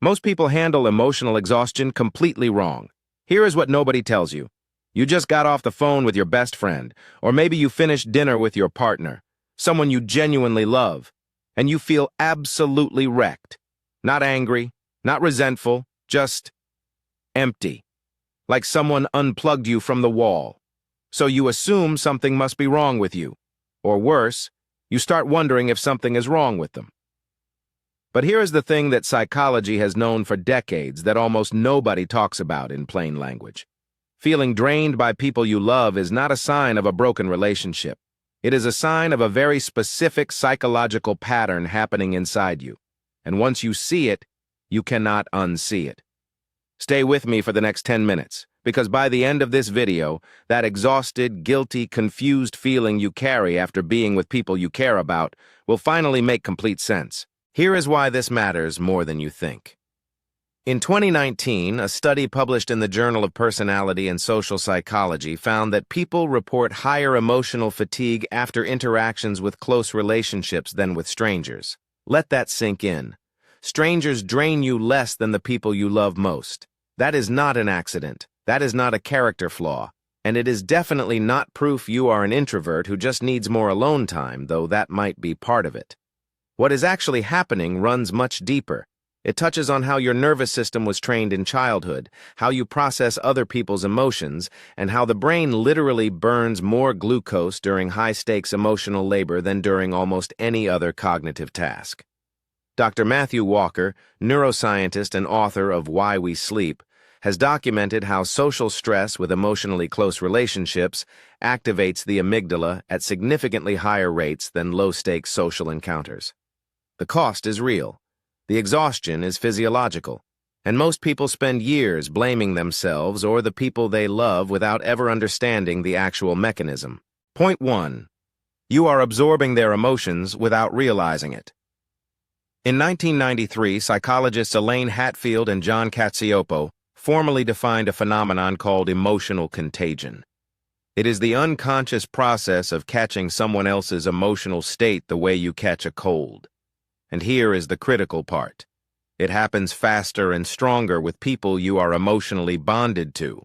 Most people handle emotional exhaustion completely wrong. Here is what nobody tells you. You just got off the phone with your best friend, or maybe you finished dinner with your partner, someone you genuinely love, and you feel absolutely wrecked. Not angry, not resentful, just empty. Like someone unplugged you from the wall. So you assume something must be wrong with you. Or worse, you start wondering if something is wrong with them. But here is the thing that psychology has known for decades that almost nobody talks about in plain language. Feeling drained by people you love is not a sign of a broken relationship. It is a sign of a very specific psychological pattern happening inside you. And once you see it, you cannot unsee it. Stay with me for the next 10 minutes, because by the end of this video, that exhausted, guilty, confused feeling you carry after being with people you care about will finally make complete sense. Here is why this matters more than you think. In 2019, a study published in the Journal of Personality and Social Psychology found that people report higher emotional fatigue after interactions with close relationships than with strangers. Let that sink in. Strangers drain you less than the people you love most. That is not an accident. That is not a character flaw. And it is definitely not proof you are an introvert who just needs more alone time, though that might be part of it. What is actually happening runs much deeper. It touches on how your nervous system was trained in childhood, how you process other people's emotions, and how the brain literally burns more glucose during high-stakes emotional labor than during almost any other cognitive task. Dr. Matthew Walker, neuroscientist and author of Why We Sleep, has documented how social stress with emotionally close relationships activates the amygdala at significantly higher rates than low-stakes social encounters. The cost is real. The exhaustion is physiological. And most people spend years blaming themselves or the people they love without ever understanding the actual mechanism. Point 1. You are absorbing their emotions without realizing it. In 1993, psychologists Elaine Hatfield and John Cacioppo formally defined a phenomenon called emotional contagion. It is the unconscious process of catching someone else's emotional state the way you catch a cold. And here is the critical part. It happens faster and stronger with people you are emotionally bonded to.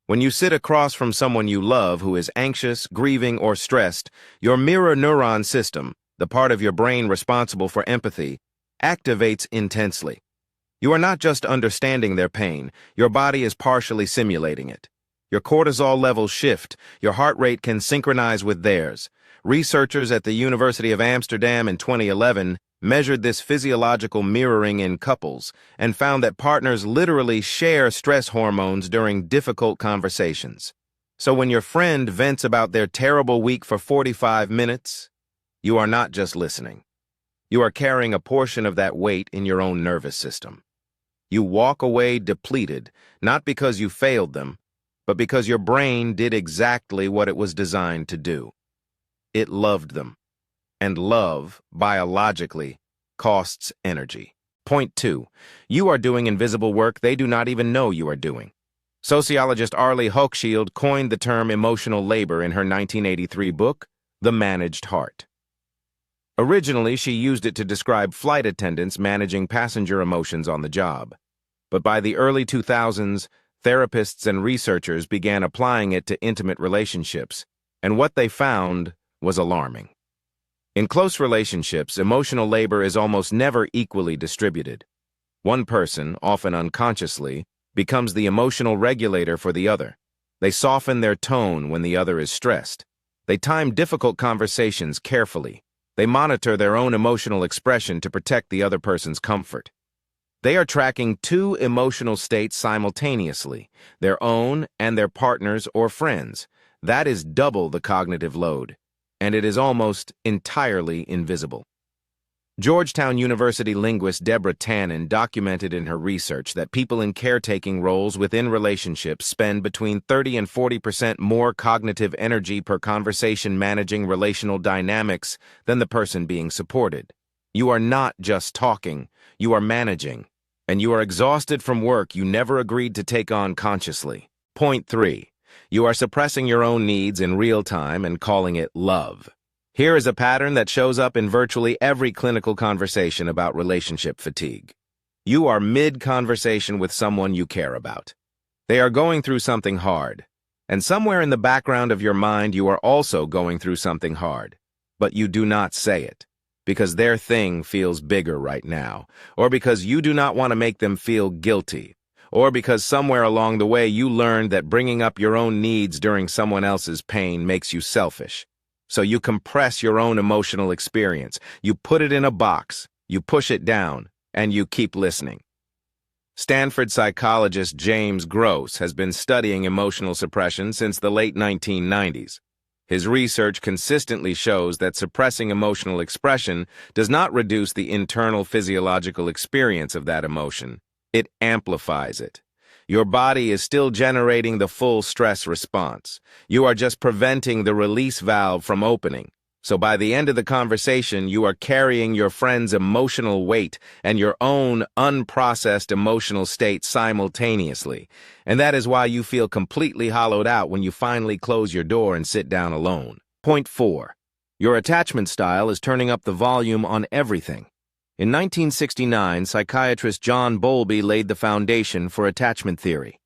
When you sit across from someone you love who is anxious, grieving, or stressed, your mirror neuron system, the part of your brain responsible for empathy, activates intensely. You are not just understanding their pain, your body is partially simulating it. Your cortisol levels shift, your heart rate can synchronize with theirs. Researchers at the University of Amsterdam in 2011 measured this physiological mirroring in couples and found that partners literally share stress hormones during difficult conversations. So when your friend vents about their terrible week for 45 minutes, you are not just listening. You are carrying a portion of that weight in your own nervous system. You walk away depleted, not because you failed them, but because your brain did exactly what it was designed to do. It loved them. And love, biologically, costs energy. Point 2. You are doing invisible work they do not even know you are doing. Sociologist Arlie Hochschild coined the term emotional labor in her 1983 book, The Managed Heart. Originally, she used it to describe flight attendants managing passenger emotions on the job. But by the early 2000s, therapists and researchers began applying it to intimate relationships, and what they found was alarming. In close relationships, emotional labor is almost never equally distributed. One person, often unconsciously, becomes the emotional regulator for the other. They soften their tone when the other is stressed. They time difficult conversations carefully. They monitor their own emotional expression to protect the other person's comfort. They are tracking two emotional states simultaneously, their own and their partner's or friends'. That is double the cognitive load, and it is almost entirely invisible. Georgetown University linguist Deborah Tannen documented in her research that people in caretaking roles within relationships spend between 30 and 40% more cognitive energy per conversation managing relational dynamics than the person being supported. You are not just talking, you are managing, and you are exhausted from work you never agreed to take on consciously. Point 3. You are suppressing your own needs in real time and calling it love. Here is a pattern that shows up in virtually every clinical conversation about relationship fatigue. You are mid-conversation with someone you care about. They are going through something hard, and somewhere in the background of your mind you are also going through something hard, but you do not say it, because their thing feels bigger right now, or because you do not want to make them feel guilty, or because somewhere along the way you learned that bringing up your own needs during someone else's pain makes you selfish. So you compress your own emotional experience, you put it in a box, you push it down, and you keep listening. Stanford psychologist James Gross has been studying emotional suppression since the late 1990s. His research consistently shows that suppressing emotional expression does not reduce the internal physiological experience of that emotion. It amplifies it. Your body is still generating the full stress response. You are just preventing the release valve from opening. So by the end of the conversation, you are carrying your friend's emotional weight and your own unprocessed emotional state simultaneously. And that is why you feel completely hollowed out when you finally close your door and sit down alone. Point 4. Your attachment style is turning up the volume on everything. In 1969, psychiatrist John Bowlby laid the foundation for attachment theory.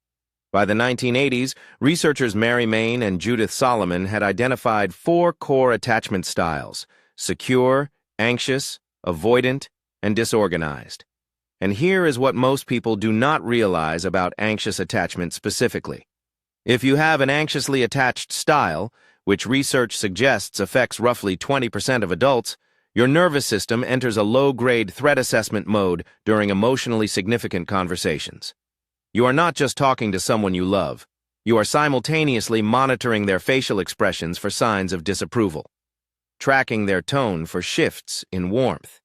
By the 1980s, researchers Mary Main and Judith Solomon had identified 4 core attachment styles: secure, anxious, avoidant, and disorganized. And here is what most people do not realize about anxious attachment specifically. If you have an anxiously attached style, which research suggests affects roughly 20% of adults, your nervous system enters a low-grade threat assessment mode during emotionally significant conversations. You are not just talking to someone you love. You are simultaneously monitoring their facial expressions for signs of disapproval, tracking their tone for shifts in warmth,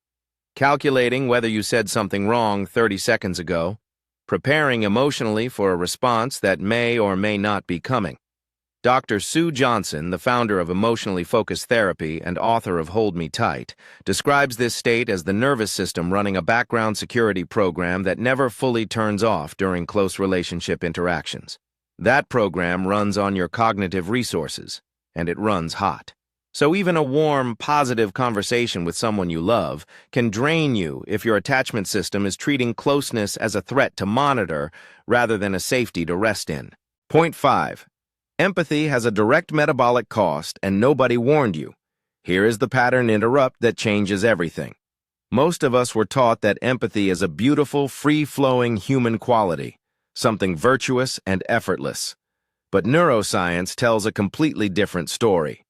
calculating whether you said something wrong 30 seconds ago, preparing emotionally for a response that may or may not be coming. Dr. Sue Johnson, the founder of Emotionally Focused Therapy and author of Hold Me Tight, describes this state as the nervous system running a background security program that never fully turns off during close relationship interactions. That program runs on your cognitive resources, and it runs hot. So even a warm, positive conversation with someone you love can drain you if your attachment system is treating closeness as a threat to monitor rather than a safety to rest in. Point 5. Empathy has a direct metabolic cost and nobody warned you. Here is the pattern interrupt that changes everything. Most of us were taught that empathy is a beautiful, free-flowing human quality, something virtuous and effortless. But neuroscience tells a completely different story.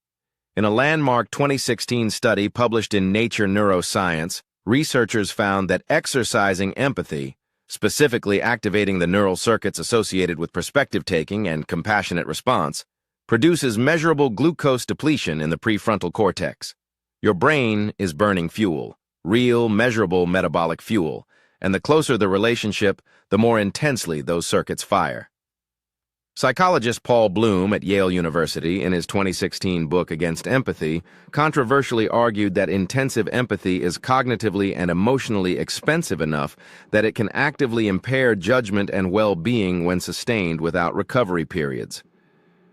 In a landmark 2016 study published in Nature Neuroscience, researchers found that exercising empathy, specifically activating the neural circuits associated with perspective-taking and compassionate response, produces measurable glucose depletion in the prefrontal cortex. Your brain is burning fuel, real, measurable metabolic fuel, and the closer the relationship, the more intensely those circuits fire. Psychologist Paul Bloom at Yale University, in his 2016 book Against Empathy, controversially argued that intensive empathy is cognitively and emotionally expensive enough that it can actively impair judgment and well-being when sustained without recovery periods.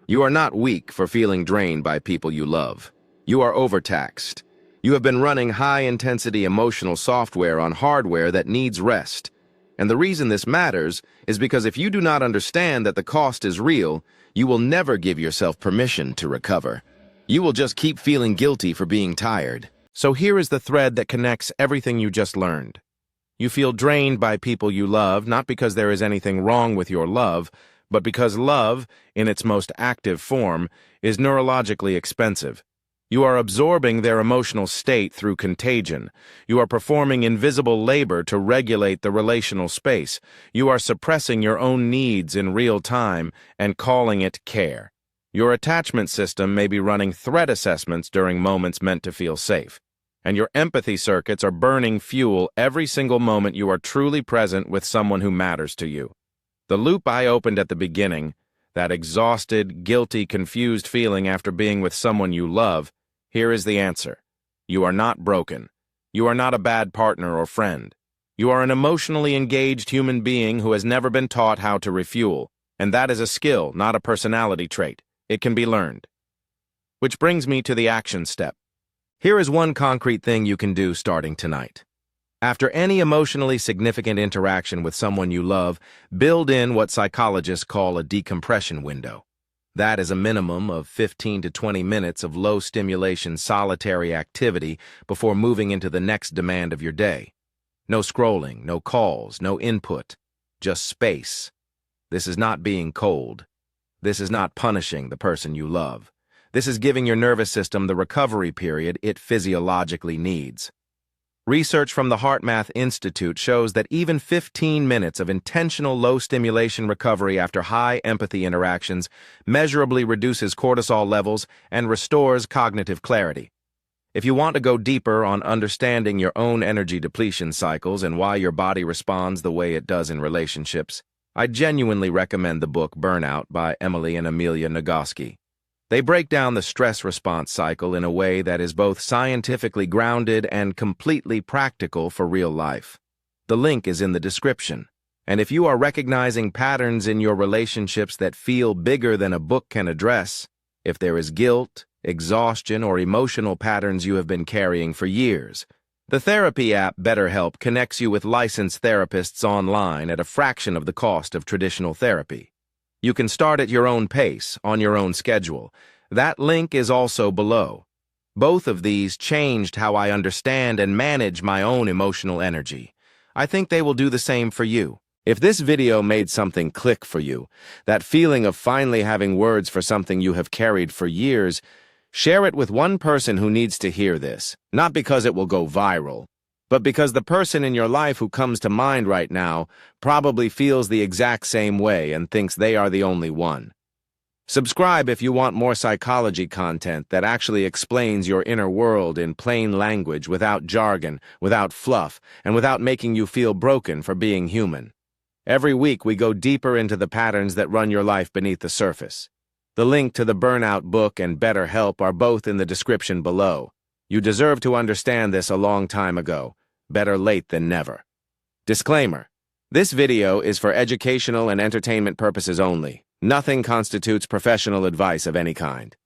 You are not weak for feeling drained by people you love. You are overtaxed. You have been running high-intensity emotional software on hardware that needs rest. And the reason this matters is because if you do not understand that the cost is real, you will never give yourself permission to recover. You will just keep feeling guilty for being tired. So here is the thread that connects everything you just learned. You feel drained by people you love, not because there is anything wrong with your love, but because love, in its most active form, is neurologically expensive. You are absorbing their emotional state through contagion. You are performing invisible labor to regulate the relational space. You are suppressing your own needs in real time and calling it care. Your attachment system may be running threat assessments during moments meant to feel safe. And your empathy circuits are burning fuel every single moment you are truly present with someone who matters to you. The loop I opened at the beginning, that exhausted, guilty, confused feeling after being with someone you love, here is the answer. You are not broken. You are not a bad partner or friend. You are an emotionally engaged human being who has never been taught how to refuel, and that is a skill, not a personality trait. It can be learned. Which brings me to the action step. Here is one concrete thing you can do starting tonight. After any emotionally significant interaction with someone you love, build in what psychologists call a decompression window. That is a minimum of 15 to 20 minutes of low-stimulation solitary activity before moving into the next demand of your day. No scrolling, no calls, no input, just space. This is not being cold. This is not punishing the person you love. This is giving your nervous system the recovery period it physiologically needs. Research from the HeartMath Institute shows that even 15 minutes of intentional low-stimulation recovery after high empathy interactions measurably reduces cortisol levels and restores cognitive clarity. If you want to go deeper on understanding your own energy depletion cycles and why your body responds the way it does in relationships, I genuinely recommend the book Burnout by Emily and Amelia Nagoski. They break down the stress response cycle in a way that is both scientifically grounded and completely practical for real life. The link is in the description. And if you are recognizing patterns in your relationships that feel bigger than a book can address, if there is guilt, exhaustion, or emotional patterns you have been carrying for years, the therapy app BetterHelp connects you with licensed therapists online at a fraction of the cost of traditional therapy. You can start at your own pace, on your own schedule. That link is also below. Both of these changed how I understand and manage my own emotional energy. I think they will do the same for you. If this video made something click for you, that feeling of finally having words for something you have carried for years, share it with one person who needs to hear this, not because it will go viral, but because the person in your life who comes to mind right now probably feels the exact same way and thinks they are the only one. Subscribe if you want more psychology content that actually explains your inner world in plain language, without jargon, without fluff, and without making you feel broken for being human. Every week we go deeper into the patterns that run your life beneath the surface. The link to the Burnout book and BetterHelp are both in the description below. You deserve to understand this a long time ago. Better late than never. Disclaimer: this video is for educational and entertainment purposes only. Nothing constitutes professional advice of any kind.